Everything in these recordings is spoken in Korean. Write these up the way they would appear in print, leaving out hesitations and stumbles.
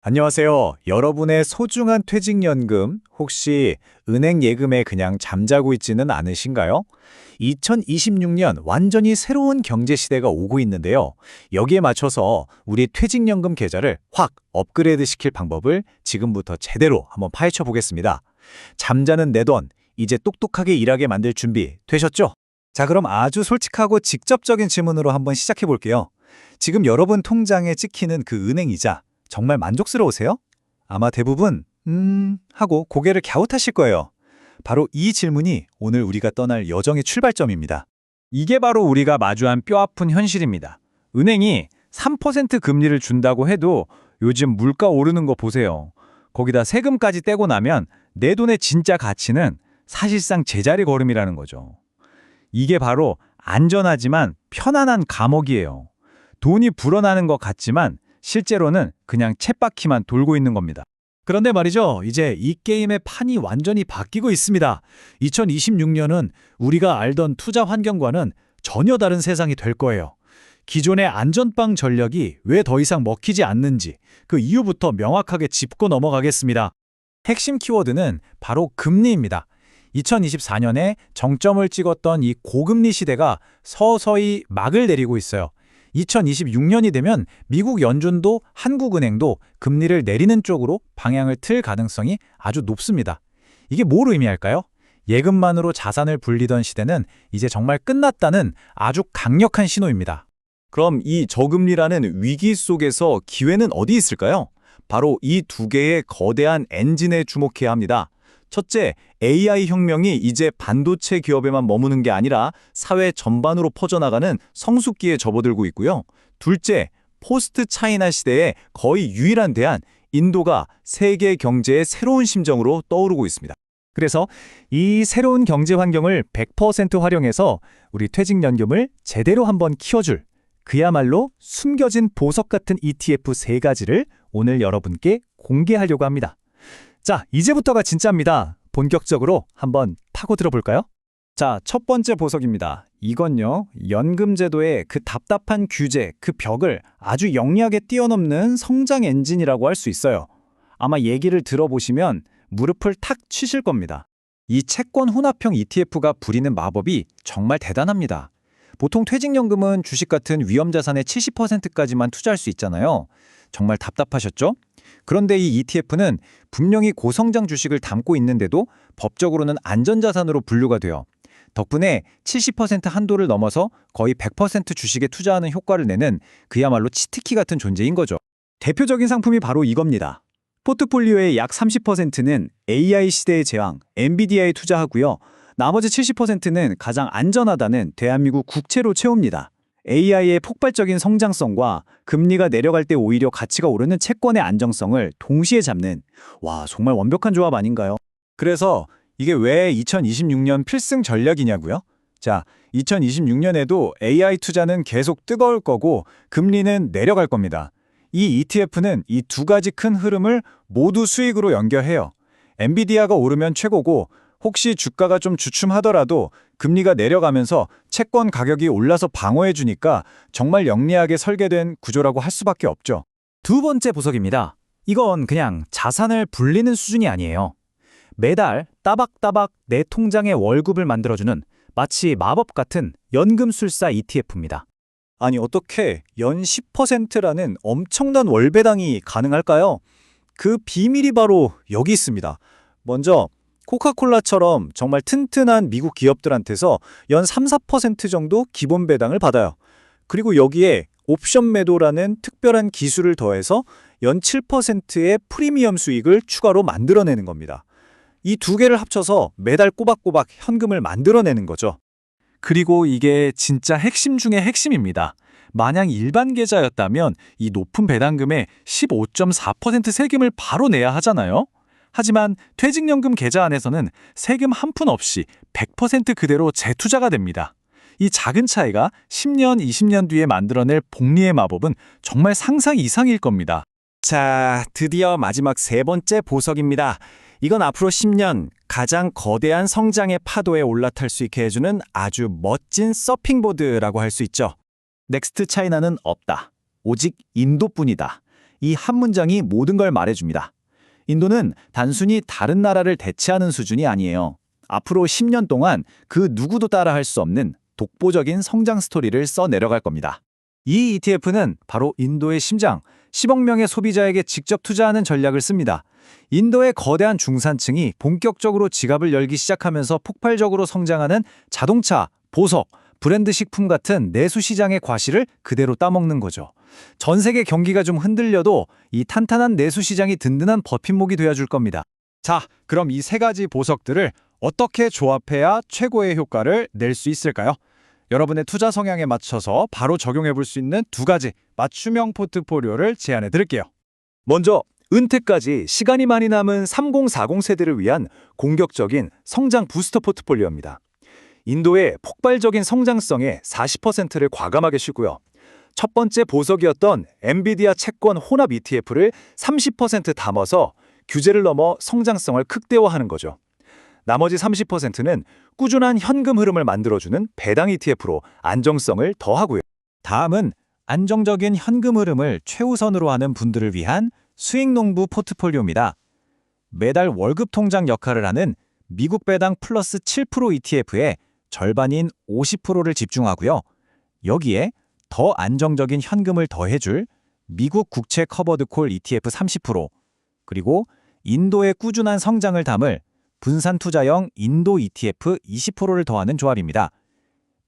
안녕하세요. 여러분의 소중한 퇴직연금 혹시 은행 예금에 그냥 잠자고 있지는 않으신가요? 2026년 완전히 새로운 경제 시대가 오고 있는데요. 여기에 맞춰서 우리 퇴직연금 계좌를 확 업그레이드 시킬 방법을 지금부터 제대로 한번 파헤쳐 보겠습니다. 잠자는 내 돈, 이제 똑똑하게 일하게 만들 준비 되셨죠? 자, 그럼 아주 솔직하고 직접적인 질문으로 한번 시작해 볼게요. 지금 여러분 통장에 찍히는 그 은행 이자 정말 만족스러우세요? 아마 대부분 하고 고개를 갸웃하실 거예요. 바로 이 질문이 오늘 우리가 떠날 여정의 출발점입니다. 이게 바로 우리가 마주한 뼈아픈 현실입니다. 은행이 3% 금리를 준다고 해도 요즘 물가 오르는 거 보세요. 거기다 세금까지 떼고 나면 내 돈의 진짜 가치는 사실상 제자리 걸음이라는 거죠. 이게 바로 안전하지만 편안한 감옥이에요. 돈이 불어나는 것 같지만 실제로는 그냥 쳇바퀴만 돌고 있는 겁니다. 그런데 말이죠. 이제 이 게임의 판이 완전히 바뀌고 있습니다. 2026년은 우리가 알던 투자 환경과는 전혀 다른 세상이 될 거예요. 기존의 안전빵 전략이 왜 더 이상 먹히지 않는지 그 이유부터 명확하게 짚고 넘어가겠습니다. 핵심 키워드는 바로 금리입니다. 2024년에 정점을 찍었던 이 고금리 시대가 서서히 막을 내리고 있어요. 2026년이 되면 미국 연준도 한국은행도 금리를 내리는 쪽으로 방향을 틀 가능성이 아주 높습니다. 이게 뭘 의미할까요? 예금만으로 자산을 불리던 시대는 이제 정말 끝났다는 아주 강력한 신호입니다. 그럼 이 저금리라는 위기 속에서 기회는 어디 있을까요? 바로 이 두 개의 거대한 엔진에 주목해야 합니다. 첫째, AI 혁명이 이제 반도체 기업에만 머무는 게 아니라 사회 전반으로 퍼져나가는 성숙기에 접어들고 있고요. 둘째, 포스트 차이나 시대에 거의 유일한 대안, 인도가 세계 경제의 새로운 심정으로 떠오르고 있습니다. 그래서 이 새로운 경제 환경을 100% 활용해서 우리 퇴직연금을 제대로 한번 키워줄 그야말로 숨겨진 보석 같은 ETF 3가지를 오늘 여러분께 공개하려고 합니다. 자, 이제부터가 진짜입니다. 본격적으로 한번 파고들어 볼까요? 자, 첫 번째 보석입니다. 이건요, 연금제도의 그 답답한 규제, 그 벽을 아주 영리하게 뛰어넘는 성장 엔진이라고 할 수 있어요. 아마 얘기를 들어보시면 무릎을 탁 치실 겁니다. 이 채권 혼합형 ETF가 부리는 마법이 정말 대단합니다. 보통 퇴직연금은 주식 같은 위험자산의 70%까지만 투자할 수 있잖아요. 정말 답답하셨죠? 그런데 이 ETF는 분명히 고성장 주식을 담고 있는데도 법적으로는 안전자산으로 분류가 돼요. 덕분에 70% 한도를 넘어서 거의 100% 주식에 투자하는 효과를 내는 그야말로 치트키 같은 존재인 거죠. 대표적인 상품이 바로 이겁니다. 포트폴리오의 약 30%는 AI 시대의 제왕, 엔비디아에 투자하고요. 나머지 70%는 가장 안전하다는 대한민국 국채로 채웁니다. AI의 폭발적인 성장성과 금리가 내려갈 때 오히려 가치가 오르는 채권의 안정성을 동시에 잡는 정말 완벽한 조합 아닌가요? 그래서 이게 왜 2026년 필승 전략이냐고요? 자, 2026년에도 AI 투자는 계속 뜨거울 거고 금리는 내려갈 겁니다. 이 ETF는 이 두 가지 큰 흐름을 모두 수익으로 연결해요. 엔비디아가 오르면 최고고 혹시 주가가 좀 주춤하더라도 금리가 내려가면서 채권 가격이 올라서 방어해주니까 정말 영리하게 설계된 구조라고 할 수밖에 없죠. 두 번째 보석입니다. 이건 그냥 자산을 불리는 수준이 아니에요. 매달 따박따박 내 통장에 월급을 만들어주는 마치 마법 같은 연금술사 ETF입니다. 아니 어떻게 연 10%라는 엄청난 월배당이 가능할까요? 그 비밀이 바로 여기 있습니다. 먼저 코카콜라처럼 정말 튼튼한 미국 기업들한테서 연 3, 4% 정도 기본 배당을 받아요. 그리고 여기에 옵션 매도라는 특별한 기술을 더해서 연 7%의 프리미엄 수익을 추가로 만들어내는 겁니다. 이 두 개를 합쳐서 매달 꼬박꼬박 현금을 만들어내는 거죠. 그리고 이게 진짜 핵심 중의 핵심입니다. 만약 일반 계좌였다면 이 높은 배당금에 15.4% 세금을 바로 내야 하잖아요. 하지만 퇴직연금 계좌 안에서는 세금 한 푼 없이 100% 그대로 재투자가 됩니다. 이 작은 차이가 10년, 20년 뒤에 만들어낼 복리의 마법은 정말 상상 이상일 겁니다. 자, 드디어 마지막 세 번째 보석입니다. 이건 앞으로 10년 가장 거대한 성장의 파도에 올라탈 수 있게 해주는 아주 멋진 서핑보드라고 할 수 있죠. 넥스트 차이나는 없다. 오직 인도뿐이다. 이 한 문장이 모든 걸 말해줍니다. 인도는 단순히 다른 나라를 대체하는 수준이 아니에요. 앞으로 10년 동안 그 누구도 따라할 수 없는 독보적인 성장 스토리를 써 내려갈 겁니다. 이 ETF는 바로 인도의 심장, 10억 명의 소비자에게 직접 투자하는 전략을 씁니다. 인도의 거대한 중산층이 본격적으로 지갑을 열기 시작하면서 폭발적으로 성장하는 자동차, 보석, 브랜드 식품 같은 내수 시장의 과실을 그대로 따먹는 거죠. 전 세계 경기가 좀 흔들려도 이 탄탄한 내수 시장이 든든한 버팀목이 되어줄 겁니다. 자, 그럼 이 세 가지 보석들을 어떻게 조합해야 최고의 효과를 낼 수 있을까요? 여러분의 투자 성향에 맞춰서 바로 적용해 볼 수 있는 두 가지 맞춤형 포트폴리오를 제안해 드릴게요. 먼저 은퇴까지 시간이 많이 남은 3040 세대를 위한 공격적인 성장 부스터 포트폴리오입니다. 인도의 폭발적인 성장성에 40%를 과감하게 쉬고요. 첫 번째 보석이었던 엔비디아 채권 혼합 ETF를 30% 담아서 규제를 넘어 성장성을 극대화하는 거죠. 나머지 30%는 꾸준한 현금 흐름을 만들어주는 배당 ETF로 안정성을 더하고요. 다음은 안정적인 현금 흐름을 최우선으로 하는 분들을 위한 수익농부 포트폴리오입니다. 매달 월급 통장 역할을 하는 미국 배당 플러스 7% ETF의 절반인 50%를 집중하고요. 여기에 더 안정적인 현금을 더해줄 미국 국채 커버드 콜 ETF 30%, 그리고 인도의 꾸준한 성장을 담을 분산 투자형 인도 ETF 20%를 더하는 조합입니다.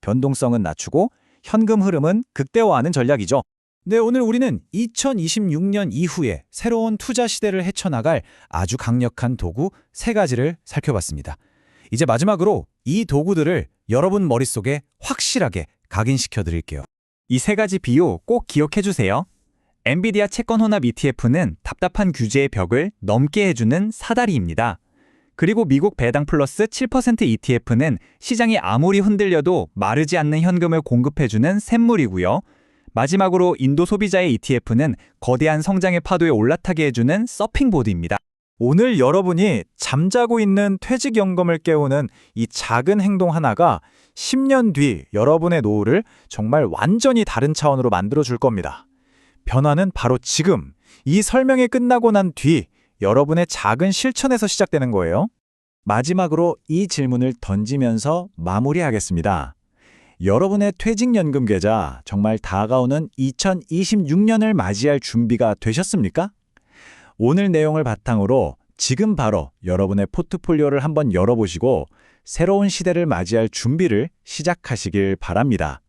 변동성은 낮추고 현금 흐름은 극대화하는 전략이죠. 네, 오늘 우리는 2026년 이후에 새로운 투자 시대를 헤쳐나갈 아주 강력한 도구 3가지를 살펴봤습니다. 이제 마지막으로 이 도구들을 여러분 머릿속에 확실하게 각인시켜 드릴게요. 이 3가지 비유 꼭 기억해 주세요. 엔비디아 채권 혼합 ETF는 답답한 규제의 벽을 넘게 해주는 사다리입니다. 그리고 미국 배당 플러스 7% ETF는 시장이 아무리 흔들려도 마르지 않는 현금을 공급해주는 샘물이고요. 마지막으로 인도 소비자의 ETF는 거대한 성장의 파도에 올라타게 해주는 서핑보드입니다. 오늘 여러분이 잠자고 있는 퇴직연금을 깨우는 이 작은 행동 하나가 10년 뒤 여러분의 노후를 정말 완전히 다른 차원으로 만들어줄 겁니다. 변화는 바로 지금, 이 설명이 끝나고 난 뒤 여러분의 작은 실천에서 시작되는 거예요. 마지막으로 이 질문을 던지면서 마무리하겠습니다. 여러분의 퇴직연금 계좌 정말 다가오는 2026년을 맞이할 준비가 되셨습니까? 오늘 내용을 바탕으로 지금 바로 여러분의 포트폴리오를 한번 열어보시고 새로운 시대를 맞이할 준비를 시작하시길 바랍니다.